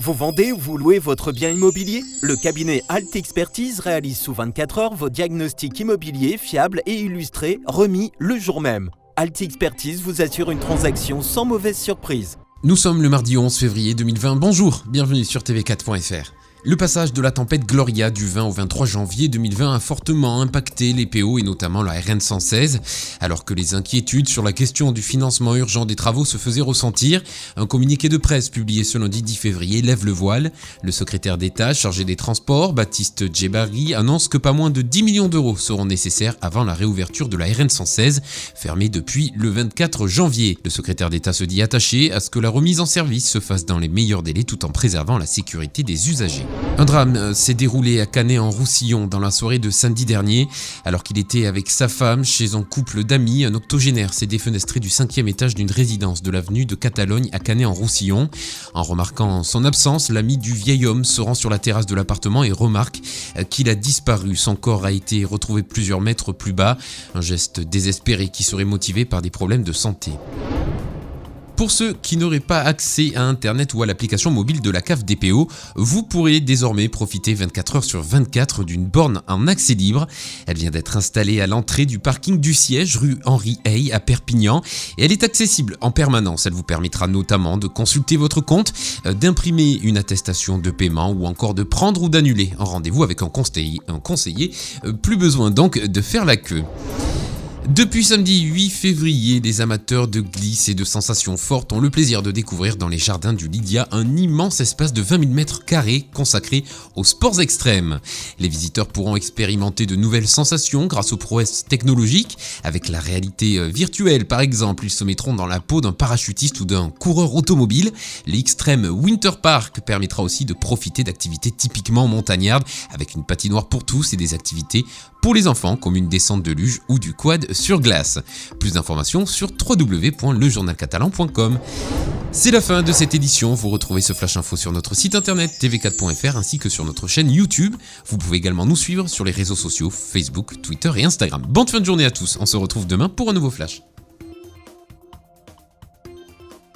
Vous vendez ou vous louez votre bien immobilier ? Le cabinet Alt Expertise réalise sous 24 heures vos diagnostics immobiliers fiables et illustrés, remis le jour même. Alt Expertise vous assure une transaction sans mauvaise surprise. Nous sommes le mardi 11 février 2020. Bonjour, bienvenue sur tv4.fr. Le passage de la tempête Gloria du 20 au 23 janvier 2020 a fortement impacté les PO et notamment la RN 116. Alors que les inquiétudes sur la question du financement urgent des travaux se faisaient ressentir, un communiqué de presse publié ce lundi 10 février lève le voile. Le secrétaire d'État chargé des transports, Baptiste Djebari, annonce que pas moins de 10 millions d'euros seront nécessaires avant la réouverture de la RN 116, fermée depuis le 24 janvier. Le secrétaire d'État se dit attaché à ce que la remise en service se fasse dans les meilleurs délais tout en préservant la sécurité des usagers. Un drame s'est déroulé à Canet-en-Roussillon dans la soirée de samedi dernier. Alors qu'il était avec sa femme chez un couple d'amis, un octogénaire s'est défenestré du 5e étage d'une résidence de l'avenue de Catalogne à Canet-en-Roussillon. En remarquant son absence, l'ami du vieil homme se rend sur la terrasse de l'appartement et remarque qu'il a disparu. Son corps a été retrouvé plusieurs mètres plus bas, un geste désespéré qui serait motivé par des problèmes de santé. Pour ceux qui n'auraient pas accès à Internet ou à l'application mobile de la CAF DPO, vous pourrez désormais profiter 24 heures sur 24 d'une borne en accès libre. Elle vient d'être installée à l'entrée du parking du siège rue Henri Hey à Perpignan et elle est accessible en permanence. Elle vous permettra notamment de consulter votre compte, d'imprimer une attestation de paiement ou encore de prendre ou d'annuler un rendez-vous avec un conseiller. Plus besoin donc de faire la queue. Depuis samedi 8 février, les amateurs de glisse et de sensations fortes ont le plaisir de découvrir dans les jardins du Lydia un immense espace de 20 000 m² consacré aux sports extrêmes. Les visiteurs pourront expérimenter de nouvelles sensations grâce aux prouesses technologiques. Avec la réalité virtuelle par exemple, ils se mettront dans la peau d'un parachutiste ou d'un coureur automobile. L'Extreme Winter Park permettra aussi de profiter d'activités typiquement montagnardes avec une patinoire pour tous et des activités pour les enfants comme une descente de luge ou du quad sur glace. Plus d'informations sur www.lejournalcatalan.com. C'est la fin de cette édition. Vous retrouvez ce flash info sur notre site internet tv4.fr ainsi que sur notre chaîne YouTube. Vous pouvez également nous suivre sur les réseaux sociaux Facebook, Twitter et Instagram. Bonne fin de journée à tous. On se retrouve demain pour un nouveau flash.